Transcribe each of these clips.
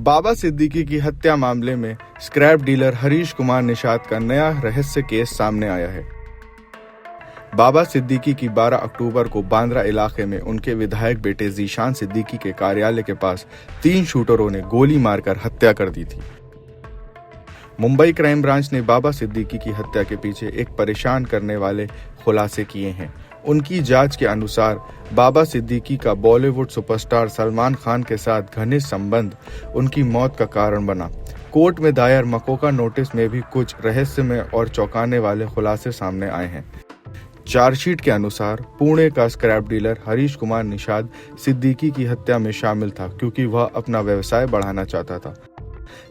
बाबा सिद्दीकी की हत्या मामले में स्क्रैप डीलर हरीश कुमार निषाद का नया रहस्य केस सामने आया है। बाबा सिद्दीकी की 12 अक्टूबर को बांद्रा इलाके में उनके विधायक बेटे जीशान सिद्दीकी के कार्यालय के पास 3 शूटरों ने गोली मारकर हत्या कर दी थी। मुंबई क्राइम ब्रांच ने बाबा सिद्दीकी की हत्या के पीछे एक परेशान करने वाले खुलासे किए हैं। उनकी जांच के अनुसार बाबा सिद्दीकी का बॉलीवुड सुपरस्टार सलमान खान के साथ घनिष्ठ संबंध उनकी मौत का कारण बना। कोर्ट में दायर मकोका नोटिस में भी कुछ रहस्यमय और चौंकाने वाले खुलासे सामने आए हैं। चार्जशीट के अनुसार पुणे का स्क्रैप डीलर हरीश कुमार निषाद सिद्दीकी की हत्या में शामिल था क्योंकि वह अपना व्यवसाय बढ़ाना चाहता था।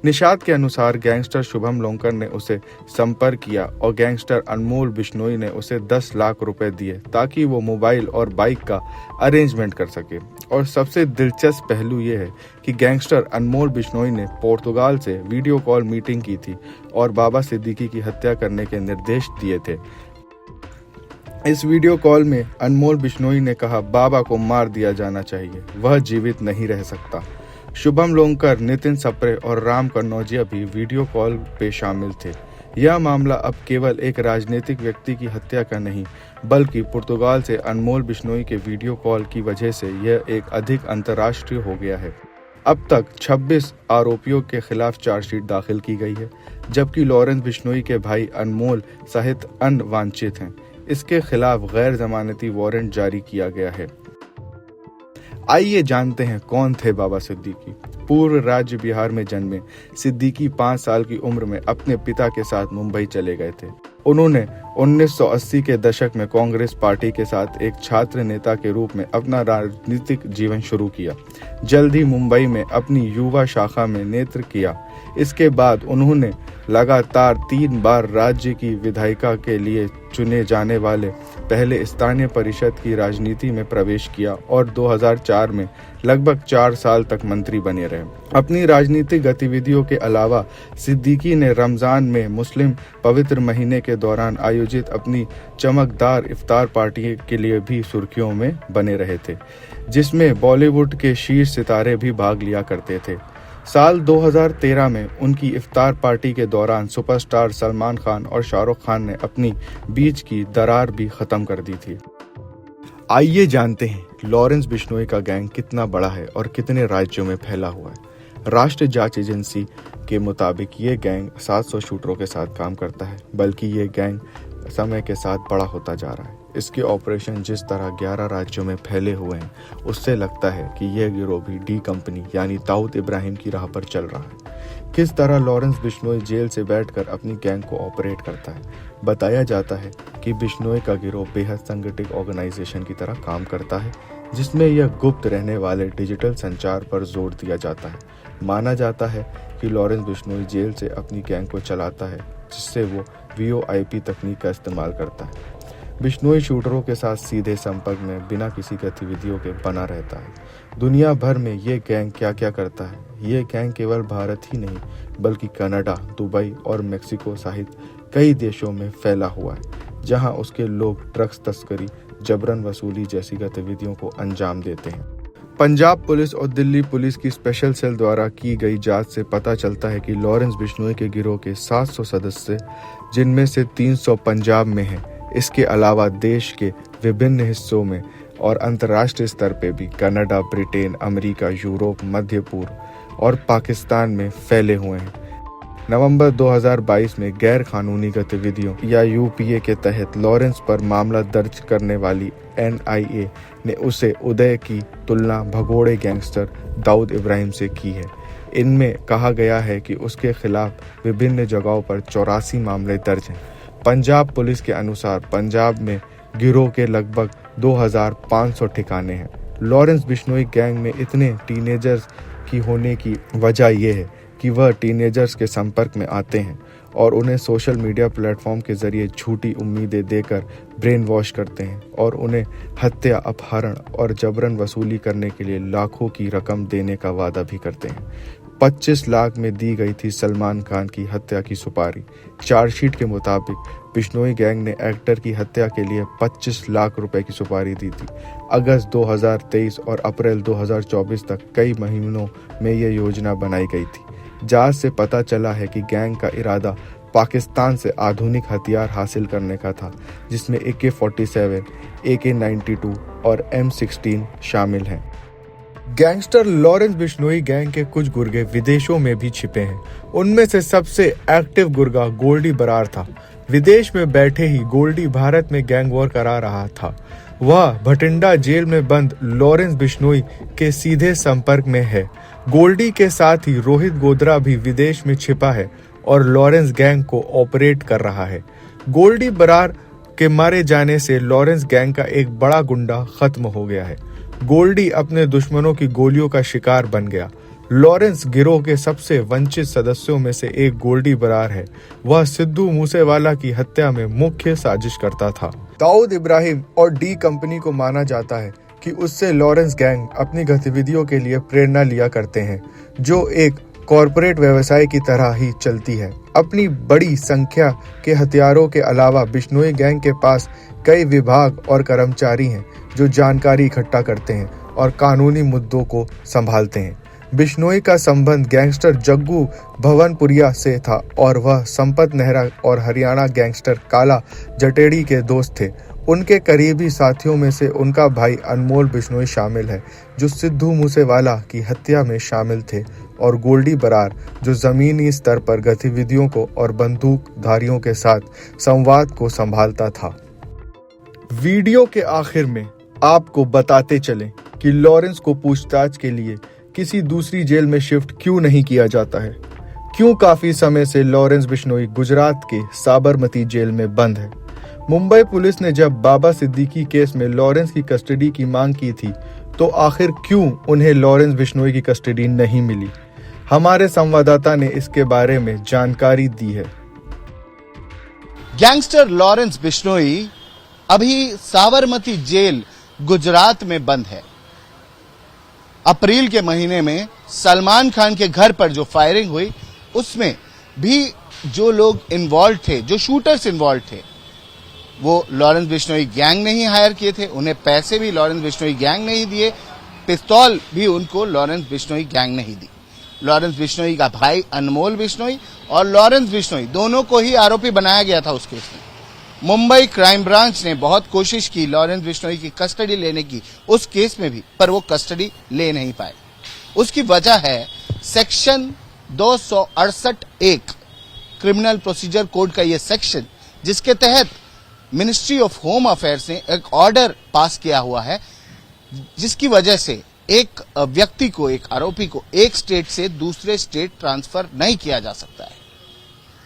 निषाद के अनुसार गैंगस्टर शुभम लोंकर ने उसे संपर्क किया और गैंगस्टर अनमोल बिश्नोई ने उसे 10 लाख रुपए दिए ताकि वो मोबाइल और बाइक का अरेंजमेंट कर सके। और सबसे दिलचस्प पहलू ये है कि गैंगस्टर अनमोल बिश्नोई ने पुर्तगाल से वीडियो कॉल मीटिंग की थी और बाबा सिद्दीकी की हत्या करने के निर्देश दिए थे। इस वीडियो कॉल में अनमोल बिश्नोई ने कहा, बाबा को मार दिया जाना चाहिए, वह जीवित नहीं रह सकता। शुभम लोंकर, नितिन सप्रे और राम कन्नौजिया भी वीडियो कॉल पे शामिल थे। यह मामला अब केवल एक राजनीतिक व्यक्ति की हत्या का नहीं, बल्कि पुर्तगाल से अनमोल बिश्नोई के वीडियो कॉल की वजह से यह एक अधिक अंतर्राष्ट्रीय हो गया है। अब तक 26 आरोपियों के खिलाफ चार्जशीट दाखिल की गई है, जबकि लॉरेंस बिश्नोई के भाई अनमोल सहित अन्य वांछित हैं। इसके खिलाफ गैर जमानती वारंट जारी किया गया है। आइए जानते हैं कौन थे बाबा सिद्दीकी। पूर्व राज्य बिहार में जन्मे सिद्दीकी 5 साल की उम्र में अपने पिता के साथ मुंबई चले गए थे। उन्होंने 1980 के दशक में कांग्रेस पार्टी के साथ एक छात्र नेता के रूप में अपना राजनीतिक जीवन शुरू किया। जल्द ही मुंबई में अपनी युवा शाखा में नेतृत्व किया। इसके बाद उन्होंने लगातार 3 बार राज्य की विधायिका के लिए चुने जाने वाले पहले स्थानीय परिषद की राजनीति में प्रवेश किया और 2004 में लगभग 4 साल तक मंत्री बने रहे। अपनी राजनीतिक गतिविधियों के अलावा सिद्दीकी ने रमजान में मुस्लिम पवित्र महीने के दौरान आयोजित अपनी चमकदार इफ्तार पार्टी के लिए भी सुर्खियों में बने रहे थे, जिसमें बॉलीवुड के शीर्ष सितारे भी भाग लिया करते थे। साल 2013 में उनकी इफ्तार पार्टी के दौरान सुपरस्टार सलमान खान और शाहरुख खान ने अपनी बीच की दरार भी खत्म कर दी थी। आइए जानते हैं लॉरेंस बिश्नोई का गैंग कितना बड़ा है और कितने राज्यों में फैला हुआ है। राष्ट्रीय जांच एजेंसी के मुताबिक ये गैंग 700 शूटरों के साथ काम करता है, बल्कि ये गैंग समय के साथ बड़ा होता जा रहा है। इसके ऑपरेशन जिस तरह 11 राज्यों में फैले हुए हैं, उससे लगता है कि यह गिरोह भी डी कंपनी यानी दाऊद इब्राहिम की राह पर चल रहा है। किस तरह लॉरेंस बिश्नोई जेल से बैठकर अपनी गैंग को ऑपरेट करता है। बताया जाता है कि बिश्नोई का गिरोह बेहद संगठित ऑर्गेनाइजेशन की तरह काम करता है, जिसमें यह गुप्त रहने वाले डिजिटल संचार पर जोर दिया जाता है। माना जाता है कि लॉरेंस बिश्नोई जेल से अपनी गैंग को चलाता है, जिससे वो VoIP तकनीक का इस्तेमाल करता है। बिश्नोई शूटरों के साथ सीधे संपर्क में बिना किसी गतिविधियों के बना रहता है। दुनिया भर में ये गैंग क्या क्या करता है। ये गैंग केवल भारत ही नहीं, बल्कि कनाडा, दुबई और मेक्सिको सहित कई देशों में फैला हुआ है, जहां उसके लोग ड्रग्स तस्करी, जबरन वसूली जैसी गतिविधियों को अंजाम देते हैं। पंजाब पुलिस और दिल्ली पुलिस की स्पेशल सेल द्वारा की गई जांच से पता चलता है कि लॉरेंस बिश्नोई के गिरोह के 700 सदस्य, जिनमें से 300 पंजाब में हैं, इसके अलावा देश के विभिन्न हिस्सों में और अंतर्राष्ट्रीय स्तर पे भी कनाडा, ब्रिटेन, अमेरिका, यूरोप, मध्य पूर्व और पाकिस्तान में फैले हुए हैं। नवंबर 2022 में गैर कानूनी गतिविधियों या UPA के तहत लॉरेंस पर मामला दर्ज करने वाली NIA ने उसे उदय की तुलना भगोड़े गैंगस्टर दाऊद इब्राहिम से की है। इनमें कहा गया है कि उसके खिलाफ विभिन्न जगहों पर 84 मामले दर्ज हैं। पंजाब पुलिस के अनुसार पंजाब में गिरोह के लगभग 2500 ठिकाने हैं। लॉरेंस बिश्नोई गैंग में इतने टीनेजर्स की होने की वजह यह है कि वह टीनेजर्स के संपर्क में आते हैं और उन्हें सोशल मीडिया प्लेटफॉर्म के जरिए झूठी उम्मीदें देकर ब्रेन वॉश करते हैं और उन्हें हत्या, अपहरण और जबरन वसूली करने के लिए लाखों की रकम देने का वादा भी करते हैं। 25 लाख में दी गई थी सलमान खान की हत्या की सुपारी। चार्जशीट के मुताबिक बिश्नोई गैंग ने एक्टर की हत्या के लिए 25 लाख रुपए की सुपारी दी थी। अगस्त 2023 और अप्रैल 2024 तक कई महीनों में यह योजना बनाई गई थी। जांच से पता चला है कि गैंग का इरादा पाकिस्तान से आधुनिक हथियार हासिल करने का था, जिसमें AK-47, AK-92 और M16 शामिल हैं। गैंगस्टर लॉरेंस बिश्नोई गैंग के कुछ गुर्गे विदेशों में भी छिपे हैं। उनमें से सबसे एक्टिव गुर्गा गोल्डी बरार था। विदेश में बैठे ही गोल्डी भारत में गैंग वॉर करा रहा था। वह भटिंडा जेल में बंद लॉरेंस बिश्नोई के सीधे संपर्क में है। गोल्डी के साथ ही रोहित गोद्रा भी विदेश में छिपा है और लॉरेंस गैंग को ऑपरेट कर रहा है। गोल्डी बरार के मारे जाने से लॉरेंस गैंग का एक बड़ा गुंडा खत्म हो गया है। गोल्डी अपने दुश्मनों की गोलियों का शिकार बन गया। लॉरेंस गिरोह के सबसे वंचित सदस्यों में से एक गोल्डी बरार है। वह सिद्धू मूसेवाला की हत्या में मुख्य साजिश करता था। दाऊद इब्राहिम और डी कंपनी को माना जाता है कि उससे लॉरेंस गैंग अपनी गतिविधियों के लिए प्रेरणा लिया करते हैं, जो एक कॉरपोरेट व्यवसाय की तरह ही चलती है। अपनी बड़ी संख्या के हथियारों के अलावा बिश्नोई गैंग के पास कई विभाग और कर्मचारी हैं जो जानकारी इकट्ठा करते हैं और कानूनी मुद्दों को संभालते हैं। बिश्नोई का संबंध गैंगस्टर जग्गू भवनपुरिया से था और वह संपत नेहरा और हरियाणा गैंगस्टर काला जटेड़ी के दोस्त थे। उनके करीबी साथियों में से उनका भाई अनमोल बिश्नोई शामिल है, जो सिद्धू मूसेवाला की हत्या में शामिल थे, और गोल्डी बरार, जो जमीनी स्तर पर गतिविधियों को और बंदूकधारियों के साथ संवाद को संभालता था। वीडियो के आखिर में आपको बताते चलें कि लॉरेंस को पूछताछ के लिए किसी दूसरी जेल में शिफ्ट क्यों नहीं किया जाता है। क्यों काफी समय से लॉरेंस बिश्नोई गुजरात के साबरमती जेल में बंद है। मुंबई पुलिस ने जब बाबा सिद्दीकी केस में लॉरेंस की कस्टडी की मांग की थी, तो आखिर क्यों उन्हें लॉरेंस बिश्नोई की कस्टडी नहीं मिली। हमारे संवाददाता ने इसके बारे में जानकारी दी है। गैंगस्टर लॉरेंस बिश्नोई अभी साबरमती जेल गुजरात में बंद है। अप्रैल के महीने में सलमान खान के घर पर जो फायरिंग हुई, उसमें भी जो लोग इन्वॉल्व थे, जो शूटर्स इन्वॉल्व थे, वो लॉरेंस बिश्नोई गैंग ने ही हायर किए थे। उन्हें पैसे भी लॉरेंस बिश्नोई गैंग ने ही दिए, पिस्तौल भी उनको लॉरेंस बिश्नोई गैंग ने ही दी। लॉरेंस बिश्नोई का भाई अनमोल बिश्नोई और लॉरेंस बिश्नोई दोनों को ही आरोपी बनाया गया था उस केस में। मुंबई क्राइम ब्रांच ने बहुत कोशिश की लॉरेंस बिश्नोई की कस्टडी लेने की उस केस में भी, पर वो कस्टडी ले नहीं पाए। उसकी वजह है सेक्शन 268(1) क्रिमिनल प्रोसीजर कोड का ये सेक्शन, जिसके तहत मिनिस्ट्री ऑफ होम अफेयर्स ने एक ऑर्डर पास किया हुआ है, जिसकी वजह से एक व्यक्ति को, एक आरोपी को एक स्टेट से दूसरे स्टेट ट्रांसफर नहीं किया जा सकता है।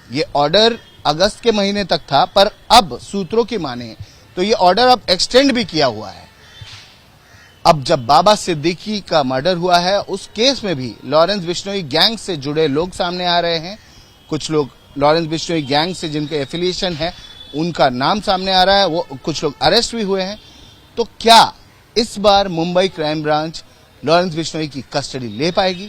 ये ऑर्डर अगस्त के महीने तक था, पर अब सूत्रों की माने तो ये ऑर्डर अब एक्सटेंड भी किया हुआ है। अब जब बाबा सिद्दीकी का मर्डर हुआ है, उस केस में भी लॉरेंस बिश्नोई गैंग से जुड़े लोग सामने आ रहे हैं। कुछ लोग लॉरेंस बिश्नोई गैंग से जिनके एफिलिएशन है, उनका नाम सामने आ रहा है। वो कुछ लोग अरेस्ट भी हुए हैं। तो क्या इस बार Mumbai crime branch Lawrence Bishnoi की कस्टडी ले पाएगी?